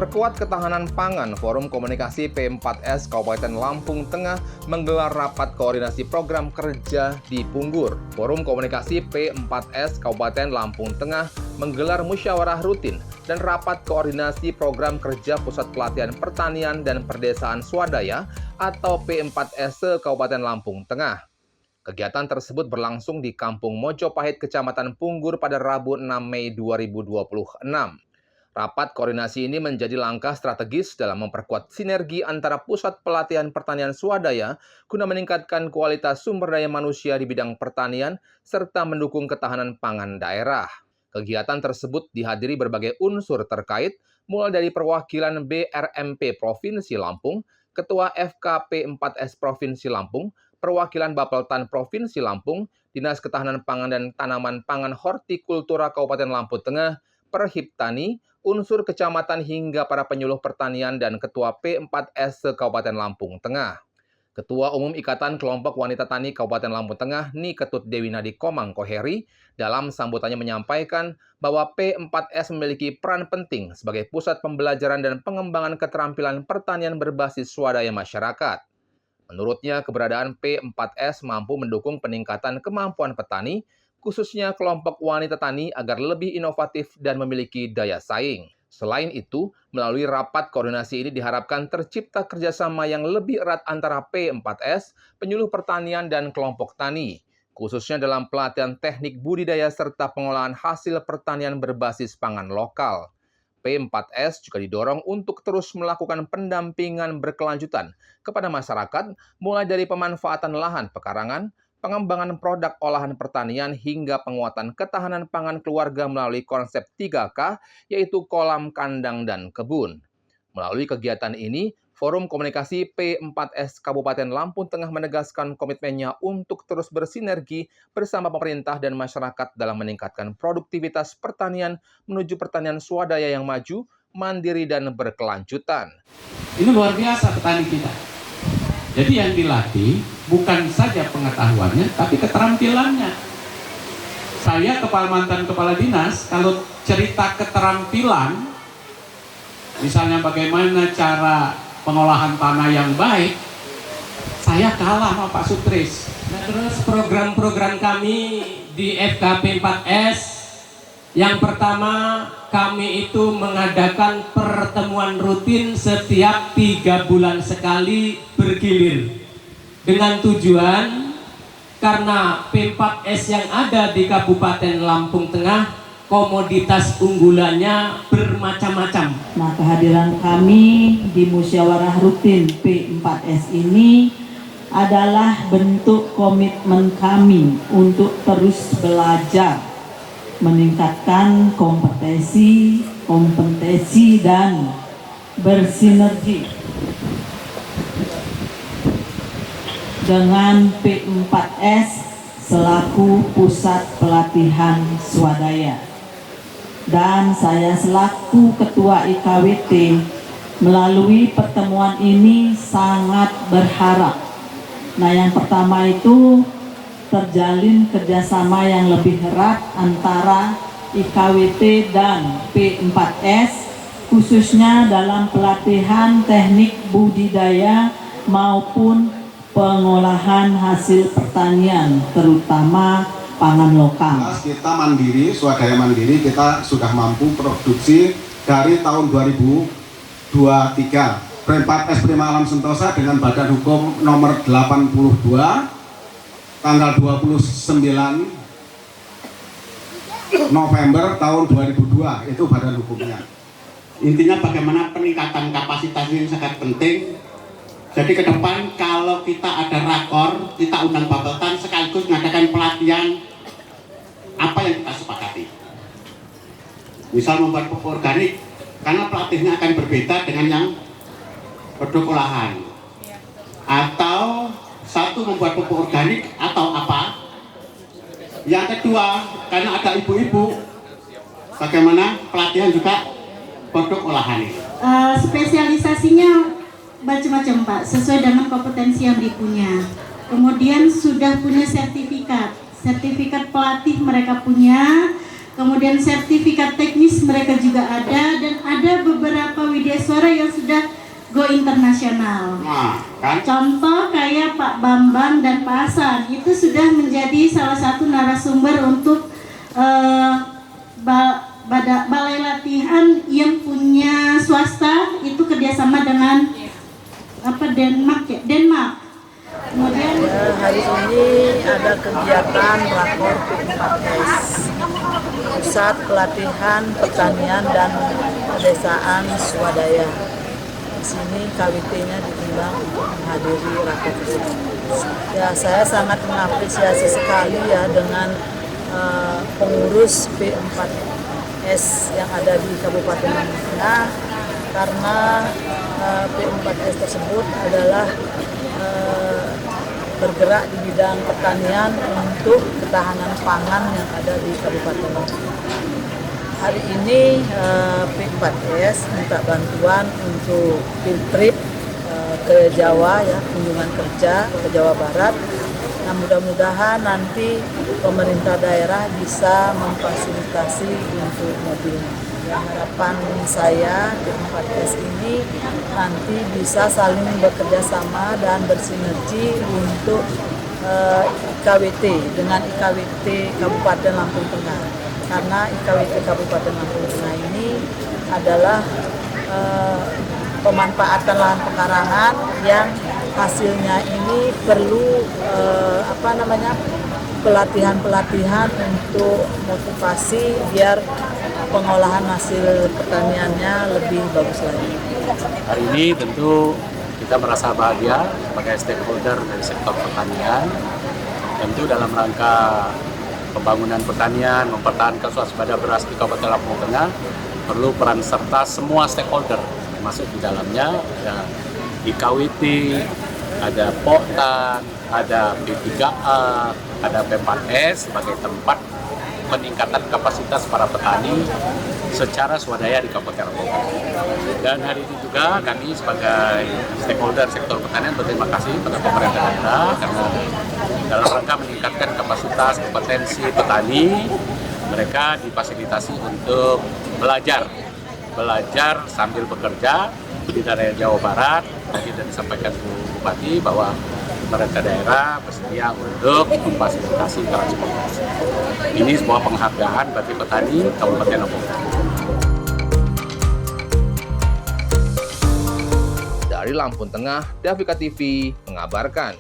Memperkuat ketahanan pangan, Forum Komunikasi P4S Kabupaten Lampung Tengah menggelar rapat koordinasi program kerja di Punggur. Forum Komunikasi P4S Kabupaten Lampung Tengah menggelar musyawarah rutin dan rapat koordinasi program kerja Pusat Pelatihan Pertanian dan Perdesaan Swadaya atau P4S Kabupaten Lampung Tengah. Kegiatan tersebut berlangsung di Kampung Mojopahit, Kecamatan Punggur pada Rabu 6 Mei 2026. Rapat koordinasi ini menjadi langkah strategis dalam memperkuat sinergi antara Pusat Pelatihan Pertanian Swadaya guna meningkatkan kualitas sumber daya manusia di bidang pertanian serta mendukung ketahanan pangan daerah. Kegiatan tersebut dihadiri berbagai unsur terkait, mulai dari perwakilan BRMP Provinsi Lampung, Ketua FKP 4S Provinsi Lampung, perwakilan Bapeltan Provinsi Lampung, Dinas Ketahanan Pangan dan Tanaman Pangan Hortikultura Kabupaten Lampung Tengah, Perhiptani, unsur kecamatan hingga para penyuluh pertanian dan Ketua P4S Kabupaten Lampung Tengah. Ketua Umum Ikatan Kelompok Wanita Tani Kabupaten Lampung Tengah, Ni Ketut Dewi Nadi Komang Koheri, dalam sambutannya menyampaikan bahwa P4S memiliki peran penting sebagai pusat pembelajaran dan pengembangan keterampilan pertanian berbasis swadaya masyarakat. Menurutnya, keberadaan P4S mampu mendukung peningkatan kemampuan petani, khususnya kelompok wanita tani agar lebih inovatif dan memiliki daya saing. Selain itu, melalui rapat koordinasi ini diharapkan tercipta kerjasama yang lebih erat antara P4S, penyuluh pertanian, dan kelompok tani, khususnya dalam pelatihan teknik budidaya serta pengolahan hasil pertanian berbasis pangan lokal. P4S juga didorong untuk terus melakukan pendampingan berkelanjutan kepada masyarakat, mulai dari pemanfaatan lahan pekarangan, pengembangan produk olahan pertanian hingga penguatan ketahanan pangan keluarga melalui konsep 3K, yaitu kolam, kandang, dan kebun. Melalui kegiatan ini, Forum Komunikasi P4S Kabupaten Lampung Tengah menegaskan komitmennya untuk terus bersinergi bersama pemerintah dan masyarakat dalam meningkatkan produktivitas pertanian menuju pertanian swadaya yang maju, mandiri, dan berkelanjutan. Ini luar biasa petani kita. Jadi yang dilatih bukan saja pengetahuannya, tapi keterampilannya. Saya mantan kepala dinas, kalau cerita keterampilan, misalnya bagaimana cara pengolahan tanah yang baik, saya kalah sama Pak Sutris. Nah, terus program-program kami di FKP 4S, yang pertama kami itu mengadakan pertemuan rutin setiap 3 bulan sekali bergilir, dengan tujuan karena P4S yang ada di Kabupaten Lampung Tengah komoditas unggulannya bermacam-macam. Nah, kehadiran kami di musyawarah rutin P4S ini adalah bentuk komitmen kami untuk terus belajar, meningkatkan kompetensi dan bersinergi dengan P4S selaku Pusat Pelatihan Swadaya. Dan saya selaku Ketua IKWT melalui pertemuan ini sangat berharap. Nah, yang pertama itu terjalin kerjasama yang lebih erat antara IKWT dan P4S, khususnya dalam pelatihan teknik budidaya maupun pengolahan hasil pertanian, terutama pangan lokal. Kita mandiri, swadaya mandiri, kita sudah mampu produksi dari tahun 2023. P4S Prima Alam Sentosa dengan Badan Hukum nomor 82 tanggal 29 November tahun 2002, itu badan hukumnya. Intinya bagaimana peningkatan kapasitas ini sangat penting. Jadi ke depan kalau kita ada rakor, kita undang Bapeltan sekaligus mengadakan pelatihan apa yang kita sepakati. Misal membuat pupuk organik, karena pelatihnya akan berbeda dengan yang produk olahan. Atau satu membuat pupuk organik atau apa. Yang kedua, karena ada ibu-ibu, bagaimana pelatihan juga produk olahan. Spesialisasinya macam-macam Pak, sesuai dengan kompetensi yang dipunya. Kemudian sudah punya sertifikat pelatih mereka punya, kemudian sertifikat teknis mereka juga ada, dan ada beberapa widya internasional. Nah, kan? Contoh kayak Pak Bambang dan Pak Hasan itu sudah menjadi salah satu narasumber untuk balai latihan yang punya swasta itu kerjasama dengan Denmark. Kemudian hari ini ada kegiatan rakor P4S, Pusat Pelatihan Pertanian dan Pedesaan Swadaya. Di sini KWT-nya ditimbang untuk menghadiri rakor tersebut. Ya, saya sangat mengapresiasi sekali ya dengan pengurus P4S yang ada di Kabupaten Lampung Tengah, karena P4S tersebut adalah bergerak di bidang pertanian untuk ketahanan pangan yang ada di Kabupaten Lampung. Hari ini P4S minta bantuan untuk field trip ke Jawa ya, kunjungan kerja ke Jawa Barat. Nah, mudah-mudahan nanti pemerintah daerah bisa memfasilitasi untuk mobilnya. Harapan saya P4S ini nanti bisa saling bekerja sama dan bersinergi untuk IKWT dengan IKWT Kabupaten Lampung Tengah, karena IKWT Kabupaten Lampung Tengah ini adalah pemanfaatan lahan pekarangan yang hasilnya ini perlu pelatihan-pelatihan untuk motivasi biar pengolahan hasil pertaniannya lebih bagus lagi. Hari ini tentu kita merasa bahagia sebagai stakeholder dari sektor pertanian. Tentu dalam rangka pembangunan pertanian, mempertahankan swasembada beras di Kabupaten Lampung Tengah perlu peran serta semua stakeholder, termasuk di dalamnya ada IKWT, ada Poktan, ada P3A, ada P4S sebagai tempat peningkatan kapasitas para petani secara swadaya di Kabupaten Lampung. Dan hari ini juga kami sebagai stakeholder sektor pertanian berterima kasih pada pemerintah daerah karena dalam rangka meningkatkan kapasitas kompetensi petani, mereka difasilitasi untuk belajar sambil bekerja di daerah Jawa Barat. Tadi sudah disampaikan Bu Bupati bahwa pemerintah daerah bersedia untuk memfasilitasi transportasi. Ini sebuah penghargaan bagi petani Kabupaten Lampung. Dari Lampung Tengah, Davika TV mengabarkan.